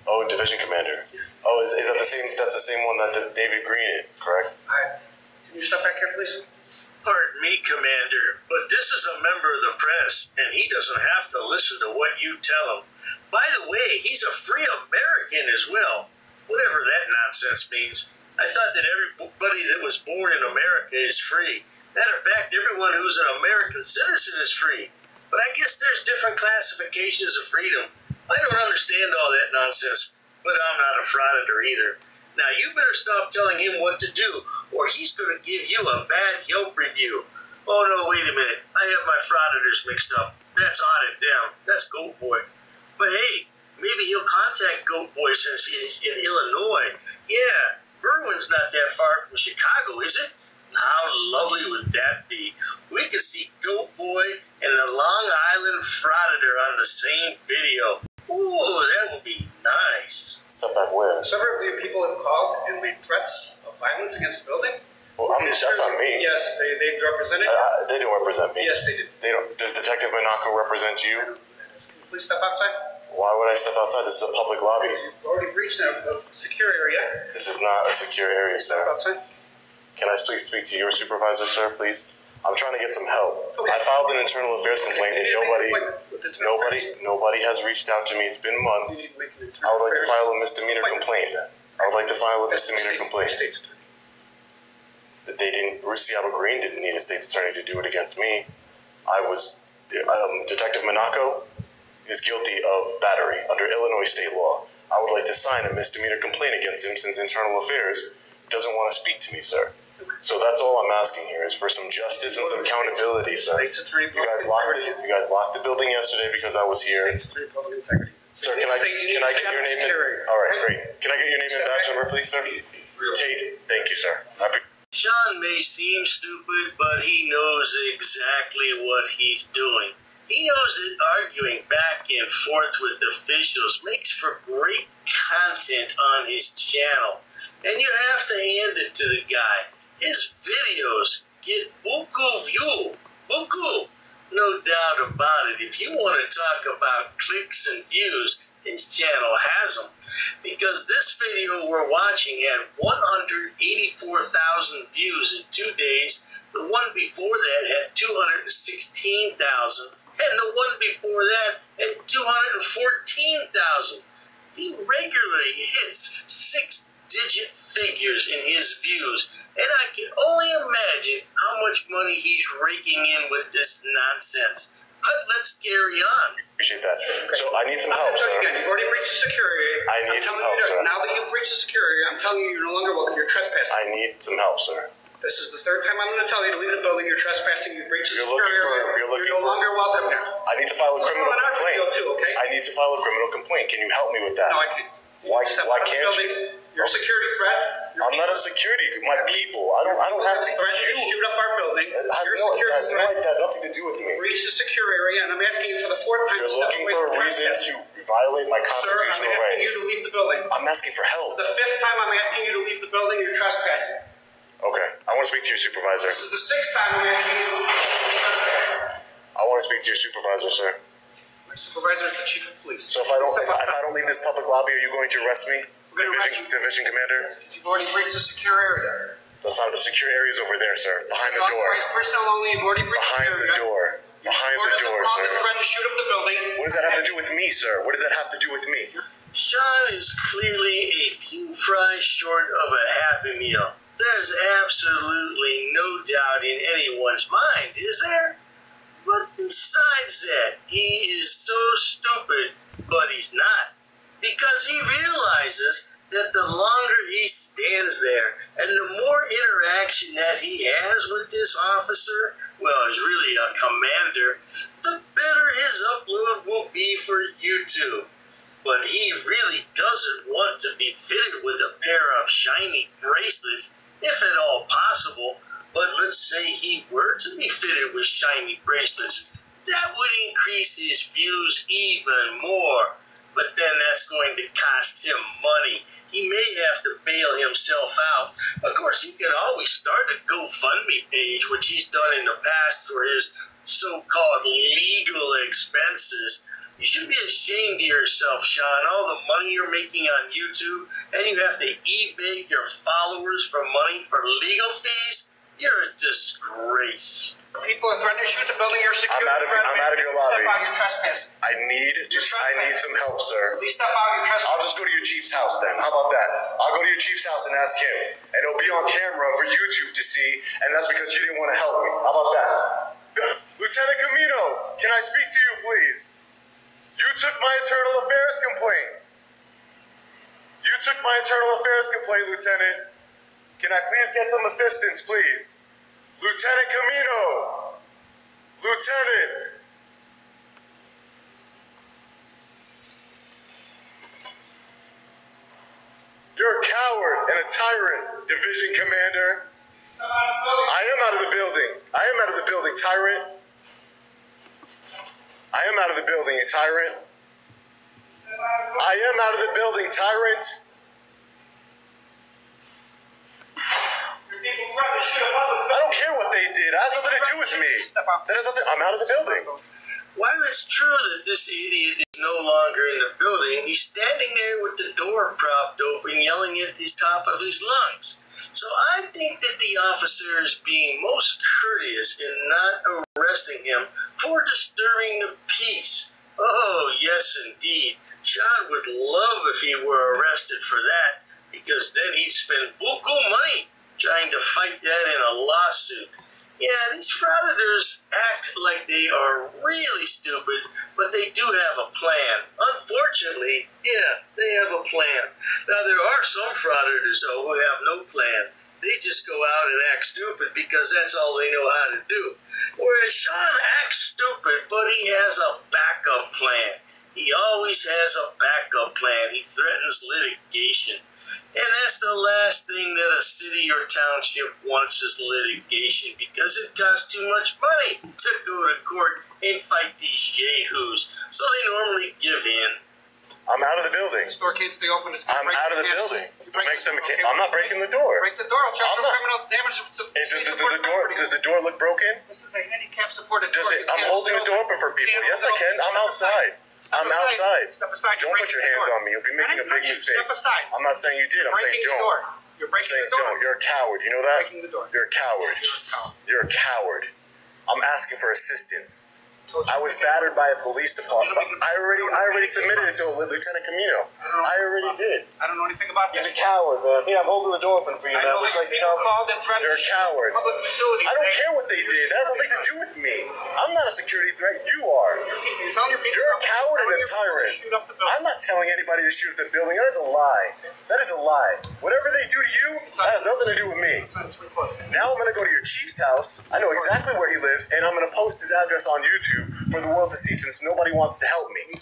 Oh, division commander. Oh, is that the same? That's the same one that David Green is, correct? Alright. Can you step back here, please? Pardon me, Commander, but this is a member of the press, and he doesn't have to listen to what you tell him. By the way, he's a free American as well, whatever that nonsense means. I thought that everybody that was born in America is free. Matter of fact, everyone who's an American citizen is free. But I guess there's different classifications of freedom. I don't understand all that nonsense, but I'm not a frauditor either. Now, you better stop telling him what to do, or he's going to give you a bad Yelp review. Oh, no, wait a minute. I have my frauditors mixed up. That's Audit Down. That's Goat Boy. But hey, maybe he'll contact Goat Boy since he's in Illinois. Yeah, Berwyn's not that far from Chicago, is it? How lovely would that be? We could see Goat Boy and the Long Island Frauditor on the same video. Ooh, that would be nice. Step back where? Several of you people have called and made threats of violence against the building. Well, that's not me. Yes, they represented. They don't represent me. Yes, they do. They don't. Does Detective Monaco represent you? Can you please step outside? Why would I step outside? This is a public lobby. Because you've already breached the secure area. This is not a secure area, sir. Step outside. Can I please speak to your supervisor, sir, please? I'm trying to get some help. Okay. I filed an internal affairs complaint, and nobody has reached out to me. It's been months. I would like to file a misdemeanor complaint. I would like to file a misdemeanor complaint. Seattle Green didn't need a state's attorney to do it against me. Detective Monaco is guilty of battery under Illinois state law. I would like to sign a misdemeanor complaint against him since Internal Affairs doesn't want to speak to me, sir. So that's all I'm asking here is for some justice and some accountability, sir. You guys locked the building yesterday because I was here. Sir, can I get your name in? All right, great. Can I get your name and badge number, please, sir? Tate. Thank you, sir. Sean may seem stupid, but he knows exactly what he's doing. He knows that arguing back and forth with officials makes for great content on his channel. And you have to hand it to the guy. His videos get buku view. Buku. No doubt about it. If you want to talk about clicks and views, his channel has them. Because this video we're watching had 184,000 views in 2 days. The one before that had 216,000. And the one before that had 214,000. He regularly hits 6-digit figures in his views, and I can only imagine how much money he's raking in with this nonsense. But let's carry on. Appreciate that. So I need some help, sir. Again, you've already breached the security area. I need some help, sir. Now that you've breached the security area, I'm telling you, you're no longer welcome. You're trespassing. I need some help, sir. This is the third time I'm going to tell you to leave the building. You're trespassing. You've breached the security area. You're no longer welcome here. I need to file a criminal complaint. I need to file a criminal complaint. Can you help me with that? No, I can't. Why can't you? You're a security threat. I'm not a security. My people. I don't have to threat to shoot up our building. It has nothing to do with me. Breach the secure area, and I'm asking you for the fourth time. You're looking for a reason to violate my constitutional rights. Sir, I'm asking you to leave the building. I'm asking for help. This is the fifth time I'm asking you to leave the building. You're trespassing. Okay, I want to speak to your supervisor. This is the 6th time I'm asking you. I want to speak to your supervisor, sir. My supervisor is the chief of police. So if I don't leave this public lobby, are you going to arrest me? Division commander? You've already breached the secure area. That's not the secure area is over there, sir. Behind the door. Personnel only. You've already breached Behind the door. Behind the door, sir. Trying to shoot up the building. What does that have to do with me, sir? What does that have to do with me? Sean is clearly a few fries short of a Happy Meal. There's absolutely no doubt in anyone's mind, is there? But besides that, he is so stupid, but he's not. Because he realizes that the longer he stands there and the more interaction that he has with this officer, well, he's really a commander, the better his upload will be for YouTube. But he really doesn't want to be fitted with a pair of shiny bracelets, if at all possible. But let's say he were to be fitted with shiny bracelets, that would increase his views even more. But then that's going to cost him money. He may have to bail himself out. Of course, he can always start a GoFundMe page, which he's done in the past for his so-called legal expenses. You should be ashamed of yourself, Sean. All the money you're making on YouTube, and you have to eBay your followers for money for legal fees? You're a disgrace. People are threatening to shoot the building. You're secure. I'm out of your lobby. Step out. You're trespassing. I need some help, sir. Please step out. You're trespassing. I'll just go to your chief's house then. How about that? I'll go to your chief's house and ask him. And it'll be on camera for YouTube to see, and that's because you didn't want to help me. How about that? Lieutenant Camino, can I speak to you, please? You took my internal affairs complaint. Lieutenant. Can I please get some assistance, please? Lieutenant Camino! Lieutenant! You're a coward and a tyrant, Division Commander. I am out of the building, tyrant. I am out of the building, you tyrant. I am out of the building, tyrant. I don't care what they did. That has nothing to do with me. I'm out of the building. While it's true that this idiot is no longer in the building, he's standing there with the door propped open, yelling at the top of his lungs. So I think that the officer is being most courteous in not arresting him for disturbing the peace. Oh, yes, indeed. Sean would love if he were arrested for that, because then he'd spend buku money trying to fight that in a lawsuit. Yeah, these frauditors act like they are really stupid, but they do have a plan. Unfortunately, yeah, they have a plan. Now, there are some frauditors, though, who have no plan. They just go out and act stupid because that's all they know how to do. Whereas Sean acts stupid, but he has a backup plan. He always has a backup plan. He threatens litigation. And that's the last thing that a city or township wants is litigation, because it costs too much money to go to court and fight these yahoos. So they normally give in. I'm out of the building. The store can't stay open. I'm out of the building. I'm not breaking the door. Break the door. I'll charge you criminal damage. Does the door look broken? This is a handicap supported door. I'm holding the door open for people. Yes, I can. I'm outside. I'm outside. Step aside. Don't put your hands on me. You'll be making a big mistake. Step aside. I'm not saying you did. I'm saying don't. You're breaking the door. You're a coward. You know that? Breaking the door. You're a coward. You're a coward. I'm asking for assistance. I was battered by a police department. I already submitted it to Lieutenant Camino. I already did. I don't know anything about that. He's a coward, man. Here, I'm holding the door open for you, man. Would you like to tell me? You're a coward. I don't care what they did. That has nothing to do with me. I'm not a security threat. You are. You're a coward and a tyrant. I'm not telling anybody to shoot at the building. That is a lie. That is a lie. Whatever they do to you, that has nothing to do with me. Now I'm going to go to your chief's house. I know exactly where he lives, and I'm going to post his address on YouTube for the world to see, since nobody wants to help me.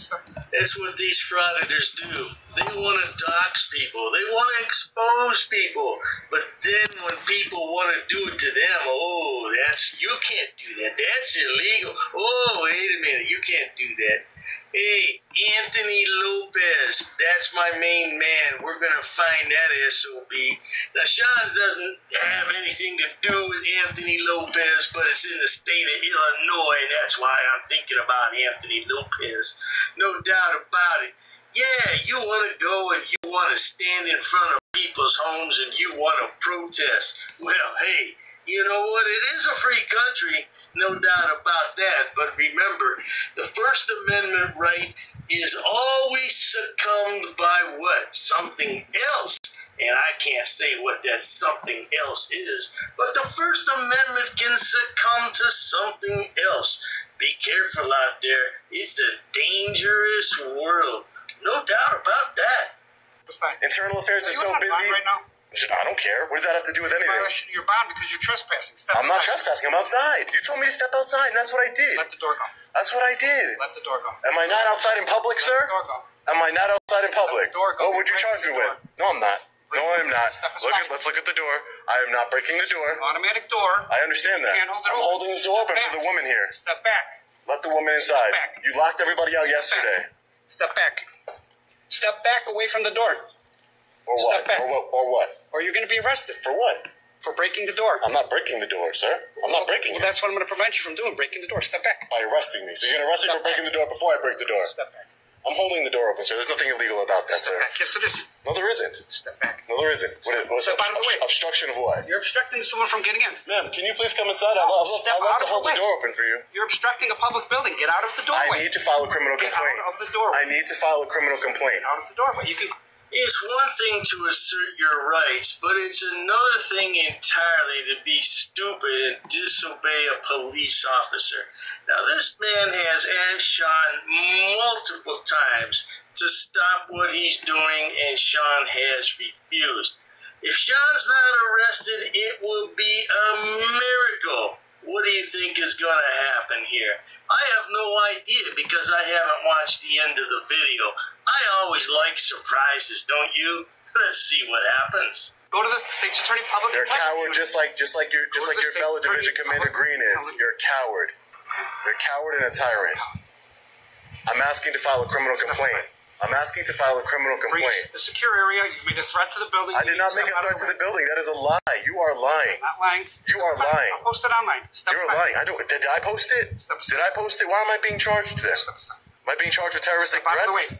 That's what these frauditors do. They want to dox people. They want to expose people. But then when people want to do it to them, oh, you can't do that. That's illegal. Oh, wait a minute. You can't do that. Hey, Anthony Lopez, that's my main man. We're going to find that SOB will be. Now, Sean's doesn't have anything to do with Anthony Lopez, but it's in the state of Illinois, and that's why I'm thinking about Anthony Lopez. No doubt about it. Yeah, you want to go and you want to stand in front of people's homes and you want to protest. Well, hey, you know what? It is a free country, no doubt about that. But remember, the First Amendment right is always succumbed by what? Something else. And I can't say what that something else is, but the First Amendment can succumb to something else. Be careful out there. It's a dangerous world. No doubt about that. Internal affairs are so busy. Right now? I don't care. What does that have to do with anything? You're bond because you're trespassing. I'm not trespassing. I'm outside. You told me to step outside, and that's what I did. Let the door go. That's what I did. Let the door go. Am I not outside in public, sir? Let the door go. Am I not outside in public? Let the door go. What would you charge me with? No, I'm not. No, I'm not. Let's look at the door. I am not breaking the door. Automatic door. I understand that. You can't hold it I'm open. holding the door open for the woman here. Step back. Let the woman inside. Step back. You locked everybody out yesterday. Step back. Step back away from the door. Or what? Step back. Or what? Or you're going to be arrested. For what? For breaking the door. I'm not breaking the door, sir. I'm not breaking it. Well, that's what I'm going to prevent you from doing, breaking the door. Step back. By arresting me. So you're going to arrest me for breaking the door before I break the door. Step back. I'm holding the door open, sir. There's nothing illegal about that, sir. Step back. Yes, it is. No, there isn't. Step back. No, there isn't. What's Step out of the way. Obstruction of what? You're obstructing someone from getting in. Ma'am, can you please come inside? I'd love to hold the door open for you. You're obstructing a public building. Get out of the doorway. I need to file a criminal Get complaint. out of the doorway. I need to file a criminal complaint. Get out of the doorway. You can... It's one thing to assert your rights, but it's another thing entirely to be stupid and disobey a police officer. Now, this man has asked Sean multiple times to stop what he's doing, and Sean has refused. If Sean's not arrested, it will be a miracle. What do you think is going to happen here? I have no idea because I haven't watched the end of the video. I always like surprises, don't you? Let's see what happens. Go to the State's Attorney Public. You're a coward, just like your fellow Division Commander Green is. You're a coward. You're a coward and a tyrant. I'm asking to file a criminal complaint. I'm asking to file a criminal complaint. The secure area. You made a threat to the building. I did not make a threat to the building. That is a lie. You are lying. Not lying. You are lying. I'll post it online. You're lying. Did I post it? Did I post it? Why am I being charged with this? Am I being charged with terroristic threats?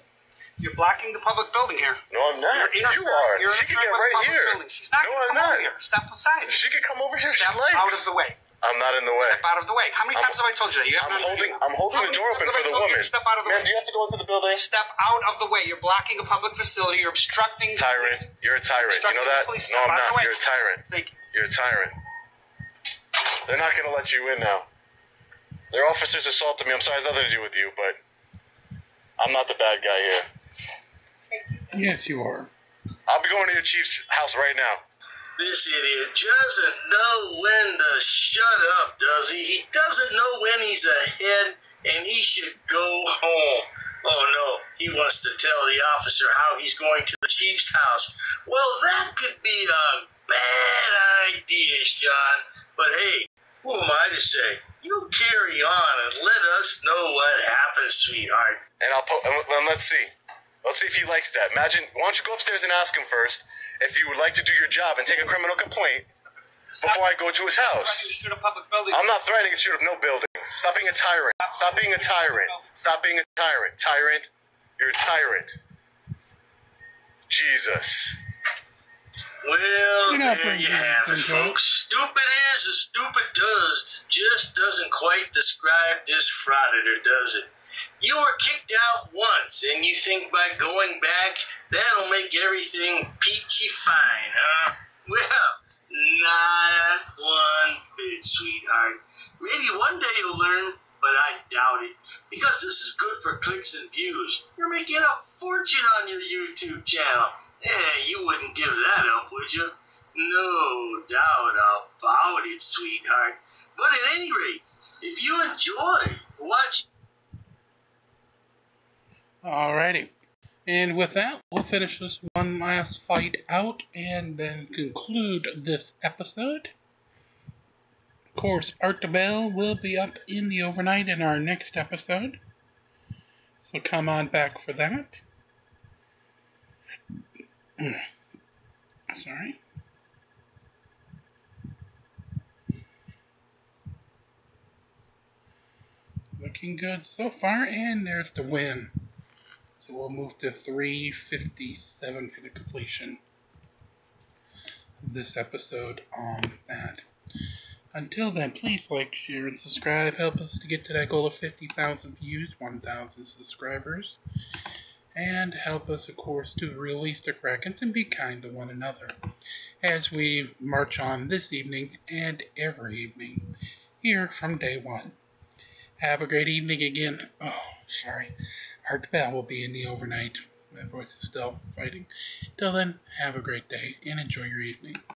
You're blocking the public building here. No, I'm not. You are. She could get right here. She's not going to come over here. Step aside. She could come over here if she likes. Step out of the way. I'm not in the way. Step out of the way. How many times have I told you that? I'm holding the door open for the woman. Step out of the way. Ma'am, do you have to go into the building? Step out of the way. You're blocking a public facility. You're obstructing. Tyrant. You're a tyrant. You know that? No, I'm not. You're a tyrant. Thank you. You're a tyrant. They're not going to let you in now. Their officers assaulted me. I'm sorry, it has nothing to do with you, but I'm not the bad guy here. Yes, you are. I'll be going to your chief's house right now. This idiot doesn't know when to shut up, does he? He doesn't know when he's ahead, and he should go home. Oh, no, he wants to tell the officer how he's going to the chief's house. Well, that could be a bad idea, Sean. But hey, who am I to say? You carry on and let us know what happens, sweetheart. And let's see. Let's see if he likes that. Imagine, why don't you go upstairs and ask him first if you would like to do your job and take a criminal complaint before I go to his house. I'm not threatening to shoot up no buildings. Stop being a tyrant. Stop being a tyrant. Stop being a tyrant. Tyrant. You're a tyrant. Jesus. Well, there you have it, folks. Stupid is as stupid does. Just doesn't quite describe this Frauditor, does it? You were kicked out once, and you think by going back, that'll make everything peachy fine, huh? Well, not one bit, sweetheart. Maybe one day you'll learn, but I doubt it. Because this is good for clicks and views. You're making a fortune on your YouTube channel. You wouldn't give that up, would you? No doubt about it, sweetheart. But at any rate, if you enjoy watching... Alrighty. And with that, we'll finish this one last fight out and then conclude this episode. Of course, Art the Bell will be up in the overnight in our next episode. So come on back for that. Sorry. Looking good so far, and there's the win. So we'll move to 357 for the completion of this episode on that. Until then, please like, share, and subscribe. Help us to get to that goal of 50,000 views, 1,000 subscribers. And help us, of course, to release the Krakens and be kind to one another as we march on this evening and every evening here from day one. Have a great evening again. Oh, sorry. Art Bell will be in the overnight. My voice is still fighting. Till then, have a great day and enjoy your evening.